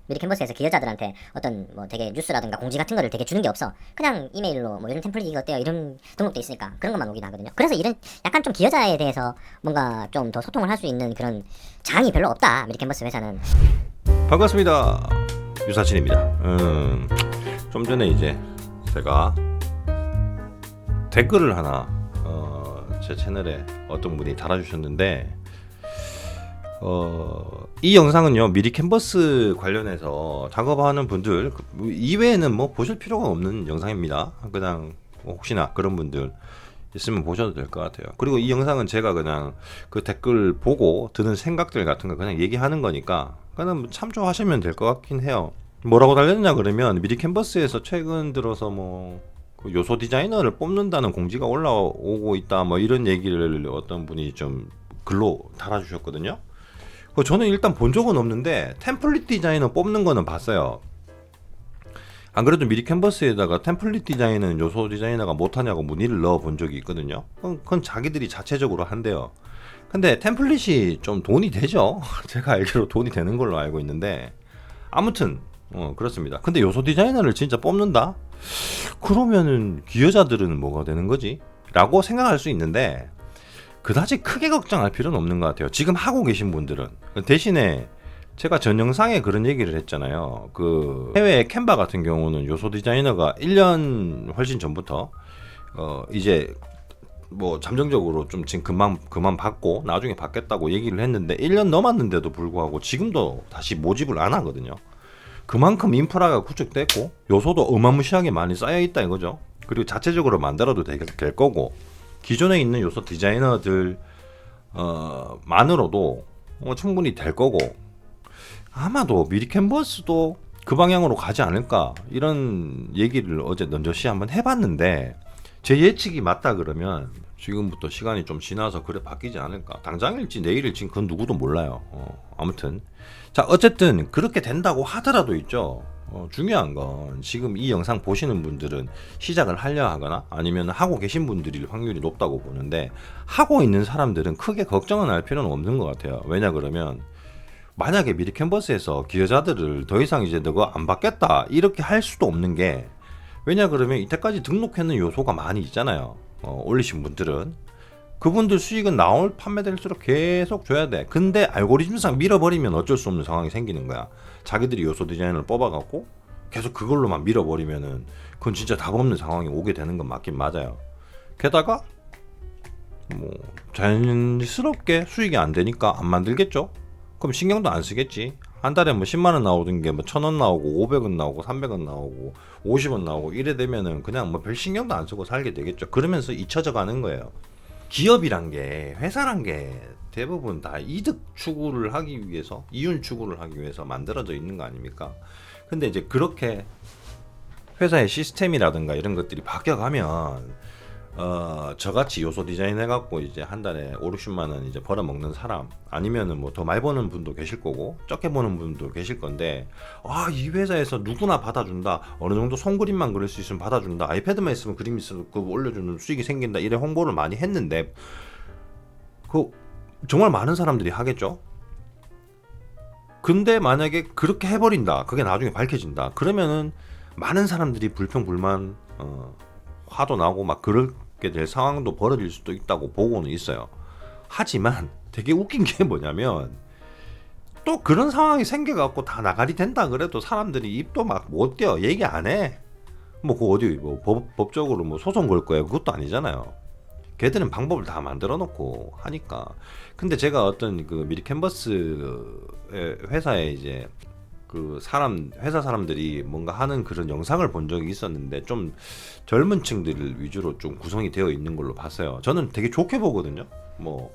미리 캔버스에서 기여자들한테 어떤 뭐 되게 뉴스라든가 공지 같은 거를 되게 주는 게 없어. 그냥 이메일로 뭐 이런 템플릿 이거 어때요? 이런 등록돼 있으니까 그런 것만 오긴 하거든요. 그래서 이런 약간 좀 기여자에 대해서 뭔가 좀 더 소통을 할 수 있는 그런 장이 별로 없다. 미리 캔버스 회사는. 반갑습니다. 유사진입니다. 좀 전에 이제 제가 댓글을 하나 제 채널에 어떤 분이 달아주셨는데 이 영상은요 미리 캔버스 관련해서 작업하는 분들 이외에는 뭐 보실 필요가 없는 영상입니다. 그냥 혹시나 그런 분들 있으면 보셔도 될 것 같아요. 그리고 이 영상은 제가 그냥 그 댓글 보고 드는 생각들 같은 거 그냥 얘기하는 거니까 그냥 참조하시면 될 것 같긴 해요. 뭐라고 달렸냐 그러면 미리 캔버스에서 최근 들어서 뭐 그 요소 디자이너를 뽑는다는 공지가 올라오고 있다 뭐 이런 얘기를 어떤 분이 좀 글로 달아주셨거든요. 저는 일단 본 적은 없는데 템플릿 디자이너 뽑는 거는 봤어요. 안 그래도 미리 캔버스에다가 템플릿 디자인은 요소 디자이너가 못하냐고 문의를 넣어 본 적이 있거든요. 그건 자기들이 자체적으로 한대요. 근데 템플릿이 좀 돈이 되죠. 제가 알기로 돈이 되는 걸로 알고 있는데 아무튼 그렇습니다. 근데 요소 디자이너를 진짜 뽑는다? 그러면은 기여자들은 뭐가 되는 거지? 라고 생각할 수 있는데 그다지 크게 걱정할 필요는 없는 것 같아요. 지금 하고 계신 분들은. 대신에 제가 전 영상에 그런 얘기를 했잖아요. 그 해외 캔바 같은 경우는 요소 디자이너가 1년 훨씬 전부터 이제 뭐 잠정적으로 좀 지금 그만 받고 나중에 받겠다고 얘기를 했는데 1년 넘었는데도 불구하고 지금도 다시 모집을 안 하거든요. 그만큼 인프라가 구축됐고 요소도 어마무시하게 많이 쌓여 있다 이거죠. 그리고 자체적으로 만들어도 될 거고 기존에 있는 요소 디자이너들 만으로도 충분히 될 거고 아마도 미리 캔버스도 그 방향으로 가지 않을까 이런 얘기를 어제 넌저시 한번 해봤는데 제 예측이 맞다 그러면 지금부터 시간이 좀 지나서 그래 바뀌지 않을까. 당장일지 내일일지 그건 누구도 몰라요. 아무튼 자 어쨌든 그렇게 된다고 하더라도 있죠. 중요한 건 지금 이 영상 보시는 분들은 시작을 하려 하거나 아니면 하고 계신 분들일 확률이 높다고 보는데 하고 있는 사람들은 크게 걱정은 할 필요는 없는 것 같아요. 왜냐 그러면 만약에 미리 캔버스에서 기여자들을 더 이상 이제 너가 안 받겠다 이렇게 할 수도 없는 게 왜냐 그러면 이때까지 등록했는 요소가 많이 있잖아요. 올리신 분들은 그분들 수익은 나올 판매될수록 계속 줘야 돼. 근데 알고리즘상 밀어버리면 어쩔 수 없는 상황이 생기는 거야. 자기들이 요소 디자인을 뽑아갖고 계속 그걸로만 밀어버리면은 그건 진짜 답 없는 상황이 오게 되는 건 맞긴 맞아요. 게다가 뭐 자연스럽게 수익이 안 되니까 안 만들겠죠. 그럼 신경도 안 쓰겠지. 한 달에 뭐 10만원 나오던 게 뭐 1,000원 나오고 500원 나오고 300원 나오고 50원 나오고 이래 되면은 그냥 뭐 별 신경도 안 쓰고 살게 되겠죠. 그러면서 잊혀져 가는 거예요. 기업이란 게 회사란 게 대부분 다 이득 추구를 하기 위해서 이윤 추구를 하기 위해서 만들어져 있는 거 아닙니까? 근데 이제 그렇게 회사의 시스템이라든가 이런 것들이 바뀌어가면 저같이 요소 디자인 해갖고 이제 한 달에 5, 60만 원 이제 벌어먹는 사람 아니면은 뭐 더 많이 버는 분도 계실 거고 적게 버는 분도 계실 건데 이 회사에서 누구나 받아준다 어느 정도 손그림만 그릴 수 있으면 받아준다 아이패드만 있으면 그림 있으면 그거 올려주는 수익이 생긴다 이래 홍보를 많이 했는데 그 정말 많은 사람들이 하겠죠. 근데 만약에 그렇게 해버린다 그게 나중에 밝혀진다 그러면은 많은 사람들이 불평불만 화도 나고 막 그렇게 될 상황도 벌어질 수도 있다고 보고는 있어요. 하지만 되게 웃긴 게 뭐냐면 또 그런 상황이 생겨갖고 다 나가리 된다 그래도 사람들이 입도 막 못 떼어 얘기 안 해. 뭐 그 어디 뭐 법적으로 뭐 소송 걸 거야 그것도 아니잖아요. 걔들은 방법을 다 만들어 놓고 하니까. 근데 제가 어떤 그 미리 캔버스 회사에 이제 그 회사 사람들이 뭔가 하는 그런 영상을 본 적이 있었는데 좀 젊은 층들 위주로 좀 구성이 되어 있는 걸로 봤어요. 저는 되게 좋게 보거든요. 뭐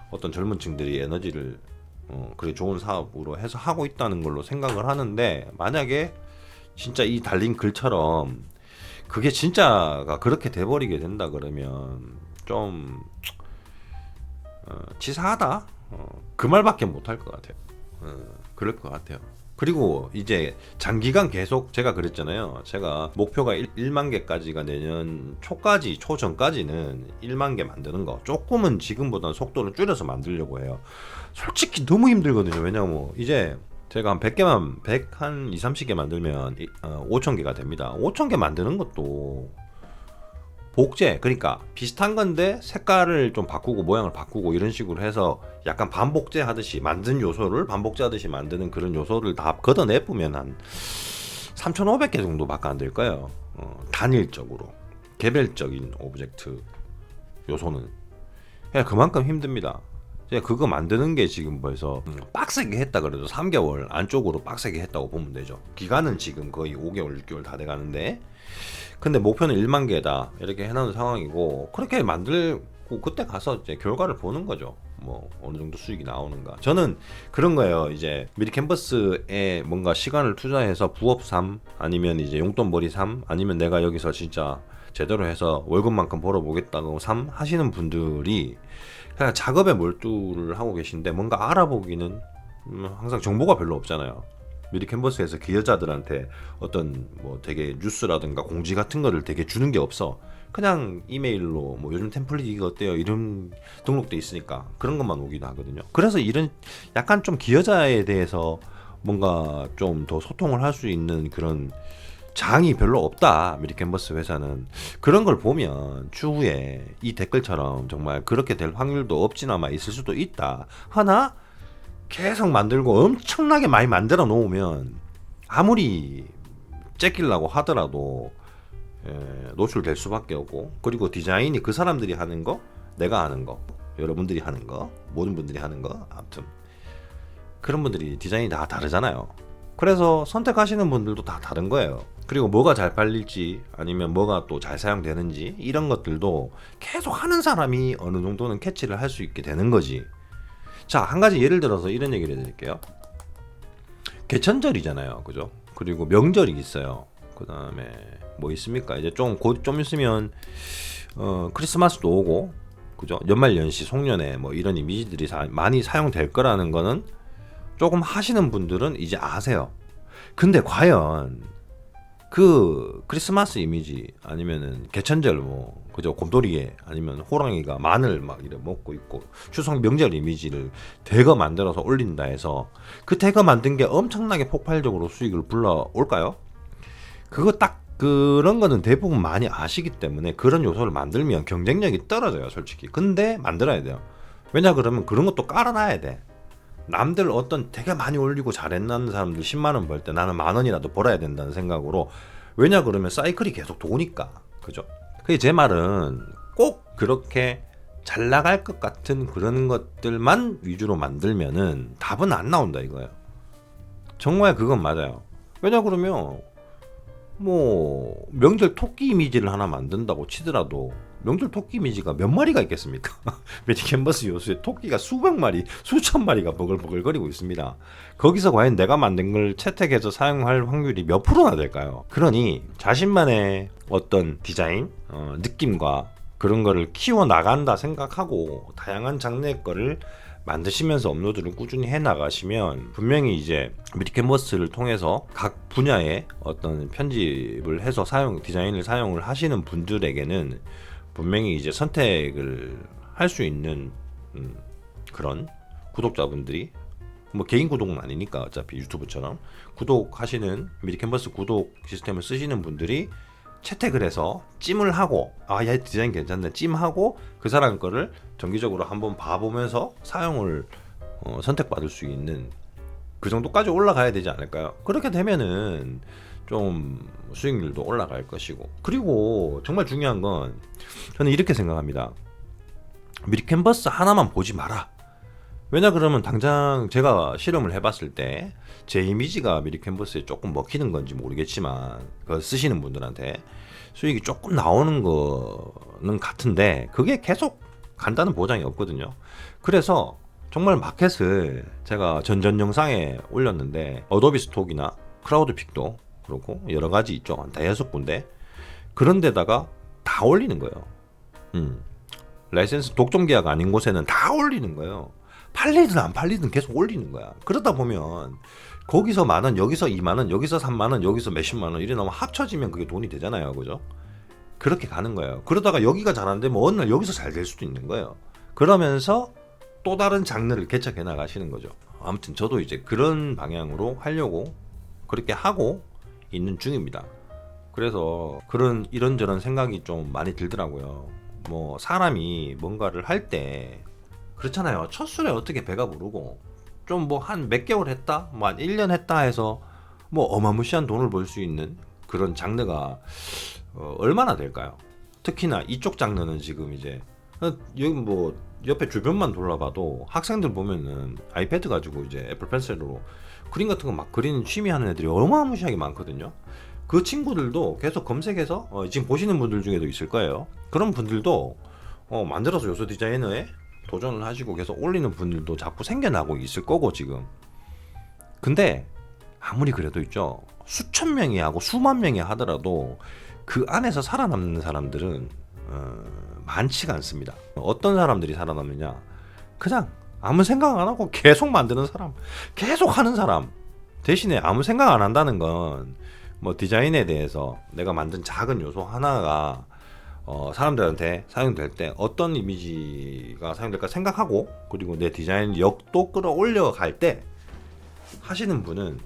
어떤 젊은 층들이 에너지를 그래 좋은 사업으로 해서 하고 있다는 걸로 생각을 하는데 만약에 진짜 이 달린 글처럼 그게 진짜가 그렇게 돼버리게 된다 그러면 좀 치사하다 그 말밖에 못할 것 같아요. 그럴 것 같아요. 그리고 이제 장기간 계속 제가 그랬잖아요. 제가 목표가 1만 개까지가 내년 초전까지는 1만 개 만드는 거. 조금은 지금보다는 속도를 줄여서 만들려고 해요. 솔직히 너무 힘들거든요. 왜냐면 이제 제가 한 100개만 100한 2, 30개 만들면 5,000개가 됩니다. 5,000개 만드는 것도 복제, 그러니까 비슷한 건데 색깔을 좀 바꾸고 모양을 바꾸고 이런 식으로 해서 약간 반복제 하듯이 만든 요소를 반복제 하듯이 만드는 그런 요소를 다 걷어내 보면 한 3,500개 정도밖에 안 될 거예요. 단일적으로 개별적인 오브젝트 요소는 그냥 그만큼 힘듭니다. 제가 그거 만드는 게 지금 벌써 빡세게 했다 그래도 3개월 안쪽으로 빡세게 했다고 보면 되죠. 기간은 지금 거의 5개월 6개월 다 돼가는데, 근데 목표는 1만 개다 이렇게 해놓은 상황이고, 그렇게 만들고 그때 가서 이제 결과를 보는 거죠. 뭐 어느 정도 수익이 나오는가. 저는 그런 거예요. 이제 미리 캔버스에 뭔가 시간을 투자해서 부업 삼, 아니면 이제 용돈벌이 삼, 아니면 내가 여기서 진짜 제대로 해서 월급만큼 벌어보겠다고 삼 하시는 분들이 그냥 작업에 몰두를 하고 계신데, 뭔가 알아보기는 항상 정보가 별로 없잖아요. 미리 캔버스에서 기여자들한테 어떤 뭐 되게 뉴스라든가 공지 같은 거를 되게 주는 게 없어. 그냥 이메일로 뭐 요즘 템플릿 이거 어때요 이름 등록돼 있으니까 그런 것만 오기도 하거든요. 그래서 이런 약간 좀 기여자에 대해서 뭔가 좀 더 소통을 할 수 있는 그런 장이 별로 없다, 미리 캔버스 회사는. 그런 걸 보면 추후에 이 댓글처럼 정말 그렇게 될 확률도 없지나마 있을 수도 있다. 하나 계속 만들고 엄청나게 많이 만들어 놓으면 아무리 째끼려고 하더라도 노출될 수밖에 없고, 그리고 디자인이 그 사람들이 하는 거, 내가 하는 거, 여러분들이 하는 거, 모든 분들이 하는 거, 아무튼 그런 분들이 디자인이 다 다르잖아요. 그래서 선택하시는 분들도 다 다른 거예요. 그리고 뭐가 잘 팔릴지, 아니면 뭐가 또 잘 사용되는지, 이런 것들도 계속 하는 사람이 어느 정도는 캐치를 할 수 있게 되는 거지. 자, 한 가지 예를 들어서 이런 얘기를 해드릴게요. 개천절이잖아요, 그죠? 그리고 명절이 있어요. 그 다음에 뭐 있습니까? 이제 좀 있으면 크리스마스도 오고, 그죠? 연말연시, 송년회 뭐 이런 이미지들이 많이 사용될 거라는 거는 조금 하시는 분들은 이제 아세요. 근데 과연 그 크리스마스 이미지, 아니면은 개천절 뭐 그죠, 곰돌이에 아니면 호랑이가 마늘 막 이래 먹고 있고 추석 명절 이미지를 대거 만들어서 올린다 해서 그 대거 만든 게 엄청나게 폭발적으로 수익을 불러올까요? 그거 딱 그런 거는 대부분 많이 아시기 때문에 그런 요소를 만들면 경쟁력이 떨어져요, 솔직히. 근데 만들어야 돼요. 왜냐 그러면 그런 것도 깔아놔야 돼. 남들 어떤 되게 많이 올리고 잘했는 사람들 10만원 벌 때 나는 만원이라도 벌어야 된다는 생각으로. 왜냐 그러면 사이클이 계속 도니까, 그죠? 그게 제 말은 꼭 그렇게 잘 나갈 것 같은 그런 것들만 위주로 만들면은 답은 안 나온다 이거예요. 정말 그건 맞아요. 왜냐 그러면 뭐 명절 토끼 이미지를 하나 만든다고 치더라도 명절 토끼 이미지가 몇 마리가 있겠습니까? 미리 캔버스 요소에 토끼가 수백 마리, 수천 마리가 버글버글거리고 있습니다. 거기서 과연 내가 만든 걸 채택해서 사용할 확률이 몇 프로나 될까요? 그러니 자신만의 어떤 디자인, 느낌과 그런 거를 키워나간다 생각하고 다양한 장르의 거를 만드시면서 업로드를 꾸준히 해 나가시면 분명히 이제 미리 캔버스를 통해서 각 분야의 어떤 편집을 해서 디자인을 사용을 하시는 분들에게는 분명히 이제 선택을 할 수 있는 그런 구독자분들이, 뭐 개인 구독은 아니니까 어차피 유튜브처럼 구독하시는 미리 캔버스 구독 시스템을 쓰시는 분들이 채택을 해서 찜을 하고, 아, 얘 디자인 괜찮네 찜하고 그 사람 거를 정기적으로 한번 봐보면서 사용을 선택받을 수 있는 그 정도까지 올라가야 되지 않을까요? 그렇게 되면은 좀 수익률도 올라갈 것이고. 그리고 정말 중요한 건 저는 이렇게 생각합니다. 미리 캔버스 하나만 보지 마라. 왜냐 그러면 당장 제가 실험을 해봤을 때 제 이미지가 미리 캔버스에 조금 먹히는 건지 모르겠지만 그걸 쓰시는 분들한테 수익이 조금 나오는 거는 같은데 그게 계속 간다는 보장이 없거든요. 그래서 정말 마켓을 제가 전전 영상에 올렸는데 어도비 스톡이나 크라우드픽도 그렇고 여러 가지 있죠. 한 5군데 그런 데다가 다 올리는 거예요. 라이센스 독점 계약 아닌 곳에는 다 올리는 거예요. 팔리든 안 팔리든 계속 올리는 거야. 그러다 보면 거기서 만원, 여기서 2만원, 여기서 3만원, 여기서 몇십만원 이래 나오면 합쳐지면 그게 돈이 되잖아요. 그죠? 그렇게 가는 거예요. 그러다가 여기가 잘 안 되면 어느 날 여기서 잘 될 수도 있는 거예요. 그러면서 또 다른 장르를 개척해 나가시는 거죠. 아무튼 저도 이제 그런 방향으로 하려고 그렇게 하고 있는 중입니다. 그래서 그런 이런저런 생각이 좀 많이 들더라고요. 뭐 사람이 뭔가를 할 때 그렇잖아요. 첫 술에 어떻게 배가 부르고 좀 뭐 한 몇 개월 했다, 뭐 한 1년 했다 해서 뭐 어마무시한 돈을 벌 수 있는 그런 장르가 얼마나 될까요? 특히나 이쪽 장르는 지금 이제 여기 뭐 옆에 주변만 돌아봐도 학생들 보면은 아이패드 가지고 이제 애플 펜슬로 그림 같은 거 막 그리는 취미 하는 애들이 어마무시하게 많거든요. 그 친구들도 계속 검색해서 지금 보시는 분들 중에도 있을 거예요. 그런 분들도 만들어서 요소 디자이너에 도전을 하시고 계속 올리는 분들도 자꾸 생겨나고 있을 거고 지금. 근데 아무리 그래도 있죠. 수천 명이 하고 수만 명이 하더라도 그 안에서 살아남는 사람들은 많지가 않습니다. 어떤 사람들이 살아남느냐? 그냥 아무 생각 안 하고 계속 만드는 사람, 계속 하는 사람. 대신에 아무 생각 안 한다는 건 뭐 디자인에 대해서 내가 만든 작은 요소 하나가 사람들한테 사용될 때 어떤 이미지가 사용될까 생각하고, 그리고 내 디자인 역도 끌어올려 갈 때 하시는 분은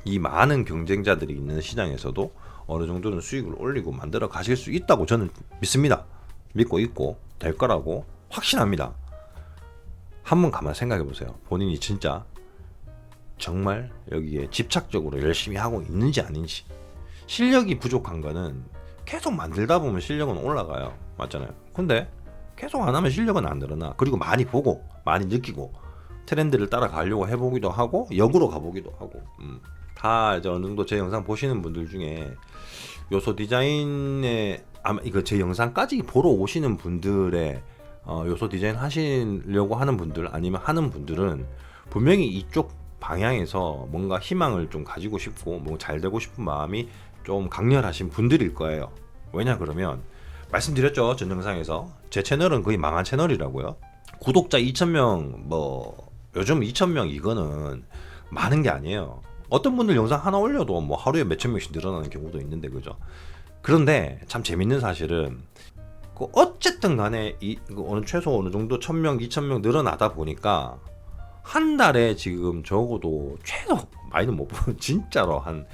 이 많은 경쟁자들이 있는 시장에서도 어느 정도는 수익을 올리고 만들어 가실 수 있다고 저는 믿습니다. 믿고 있고 될 거라고 확신합니다. 한번 가만 생각해 보세요. 본인이 진짜 정말 여기에 집착적으로 열심히 하고 있는지 아닌지. 실력이 부족한 거는 계속 만들다 보면 실력은 올라가요. 맞잖아요. 근데 계속 안 하면 실력은 안 늘어나. 그리고 많이 보고 많이 느끼고 트렌드를 따라가려고 해보기도 하고 역으로 가보기도 하고. 다 이제 어느 정도 제 영상 보시는 분들 중에 요소 디자인에 아마 이거 제 영상까지 보러 오시는 분들의 요소 디자인 하시려고 하는 분들 아니면 하는 분들은 분명히 이쪽 방향에서 뭔가 희망을 좀 가지고 싶고 뭐 잘 되고 싶은 마음이 좀 강렬하신 분들일 거예요. 왜냐 그러면 말씀드렸죠. 전 영상에서 제 채널은 거의 망한 채널이라고요. 구독자 2,000명 뭐 요즘 2,000명 이거는 많은 게 아니에요. 어떤 분들 영상 하나 올려도 뭐 하루에 몇천 명씩 늘어나는 경우도 있는데 그죠. 그런데 참 재밌는 사실은 어쨌든 간에 어느 최소 어느 정도 1,000명 2,000명 늘어나다 보니까 한 달에 지금 적어도 최소 많이는 못 보면 진짜로 한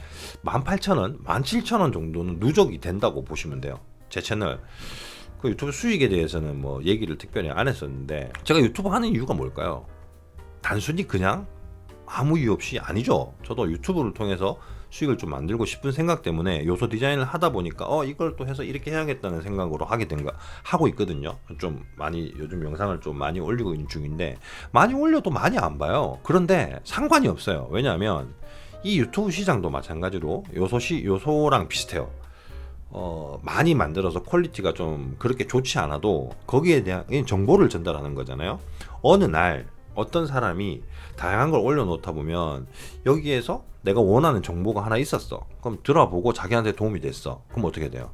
18,000원, 17,000원 정도는 누적이 된다고 보시면 돼요. 제 채널 그 유튜브 수익에 대해서는 뭐 얘기를 특별히 안 했었는데 제가 유튜브 하는 이유가 뭘까요? 단순히 그냥 아무 이유 없이 아니죠. 저도 유튜브를 통해서 수익을 좀 만들고 싶은 생각 때문에 요소 디자인을 하다 보니까 이걸 또 해서 이렇게 해야겠다는 생각으로 하고 있거든요. 좀 많이 요즘 영상을 좀 많이 올리고 있는 중인데 많이 올려도 많이 안 봐요. 그런데 상관이 없어요. 왜냐하면 이 유튜브 시장도 마찬가지로 요소랑 비슷해요. 많이 만들어서 퀄리티가 좀 그렇게 좋지 않아도 거기에 대한 정보를 전달하는 거잖아요. 어느 날 어떤 사람이 다양한 걸 올려놓다 보면 여기에서 내가 원하는 정보가 하나 있었어. 그럼 들어보고 자기한테 도움이 됐어. 그럼 어떻게 돼요?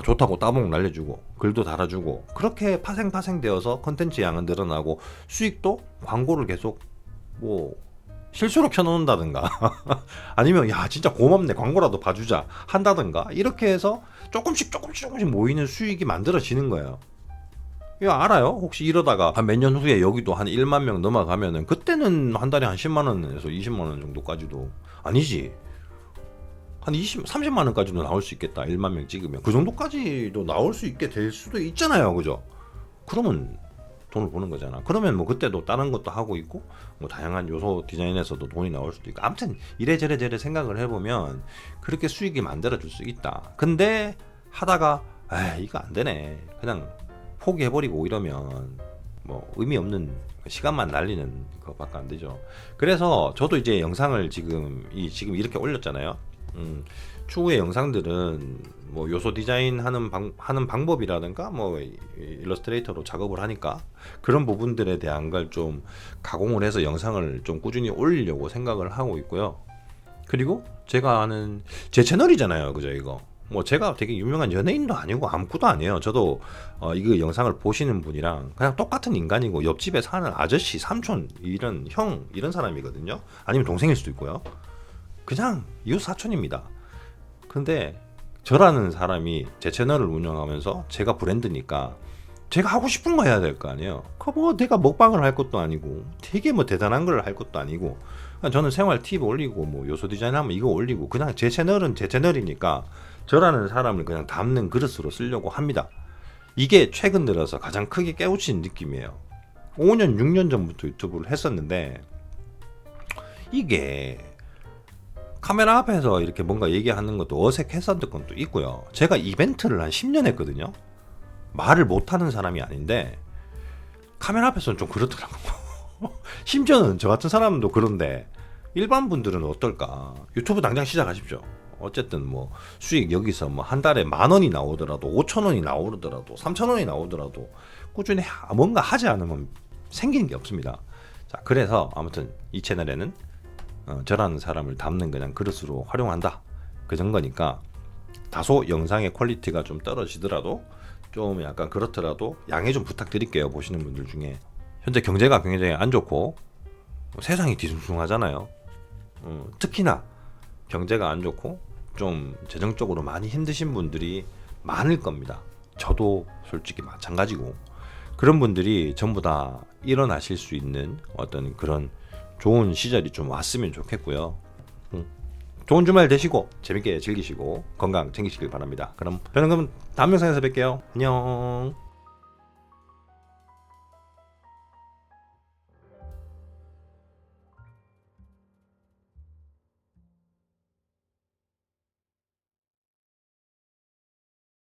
좋다고 따봉 날려주고 글도 달아주고 그렇게 파생파생 되어서 컨텐츠 양은 늘어나고 수익도 광고를 계속 뭐 실수로 켜놓는다든가 아니면 야 진짜 고맙네 광고라도 봐주자 한다든가 이렇게 해서 조금씩 모이는 수익이 만들어지는 거예요. 이거 알아요? 혹시 이러다가 한 몇 년 후에 여기도 한 1만 명 넘어가면은 그때는 한 달에 한 10만 원에서 20만 원 정도까지도 아니지 한 30만 원까지도 나올 수 있겠다. 1만 명 찍으면 그 정도까지도 나올 수 있게 될 수도 있잖아요. 그죠? 그러면 돈을 버는 거잖아. 그러면 뭐 그때도 다른 것도 하고 있고 뭐 다양한 요소 디자인에서도 돈이 나올 수도 있고 아무튼 이래저래 생각을 해보면 그렇게 수익이 만들어질 수 있다. 근데 하다가 이거 안 되네. 그냥 포기해버리고 이러면 뭐 의미 없는 시간만 날리는 것밖에 안 되죠. 그래서 저도 이제 영상을 지금 이렇게 올렸잖아요. 추후에 영상들은 뭐 요소 디자인 하는 방법이라든가 뭐 일러스트레이터로 작업을 하니까 그런 부분들에 대한 걸 좀 가공을 해서 영상을 좀 꾸준히 올리려고 생각을 하고 있고요. 그리고 제가 아는 제 채널이잖아요. 그죠 이거. 뭐 제가 되게 유명한 연예인도 아니고 아무것도 아니에요. 저도 이거 영상을 보시는 분이랑 그냥 똑같은 인간이고 옆집에 사는 아저씨, 삼촌, 이런 형 이런 사람이거든요. 아니면 동생일 수도 있고요. 그냥 이웃 사촌입니다. 근데 저라는 사람이 제 채널을 운영하면서 제가 브랜드니까 제가 하고 싶은 거 해야 될 거 아니에요. 그 뭐 내가 먹방을 할 것도 아니고 되게 뭐 대단한 걸 할 것도 아니고 그냥 저는 생활 팁 올리고 뭐 요소 디자인 하면 이거 올리고 그냥 제 채널은 제 채널이니까 저라는 사람을 그냥 담는 그릇으로 쓰려고 합니다. 이게 최근 들어서 가장 크게 깨우친 느낌이에요. 5년 6년 전부터 유튜브를 했었는데 이게 카메라 앞에서 이렇게 뭔가 얘기하는 것도 어색했었던 것도 있고요. 제가 이벤트를 한 10년 했거든요. 말을 못하는 사람이 아닌데 카메라 앞에서는 좀 그렇더라고요. 심지어는 저 같은 사람도 그런데 일반 분들은 어떨까? 유튜브 당장 시작하십시오. 어쨌든 뭐 수익 여기서 뭐 한 달에 10,000원이 나오더라도 5,000원이 나오더라도 3,000원이 나오더라도 꾸준히 뭔가 하지 않으면 생기는 게 없습니다. 자, 그래서 아무튼 이 채널에는 저라는 사람을 담는 그냥 그릇으로 활용한다. 그 정도니까 다소 영상의 퀄리티가 좀 떨어지더라도 좀 약간 그렇더라도 양해 좀 부탁드릴게요. 보시는 분들 중에 현재 경제가 굉장히 안 좋고 세상이 뒤숭숭하잖아요. 특히나 경제가 안 좋고 좀 재정적으로 많이 힘드신 분들이 많을 겁니다. 저도 솔직히 마찬가지고 그런 분들이 전부 다 일어나실 수 있는 어떤 그런 좋은 시절이 좀 왔으면 좋겠고요. 좋은 주말 되시고 재밌게 즐기시고 건강 챙기시길 바랍니다. 그럼 저는 다음 영상에서 뵐게요. 안녕.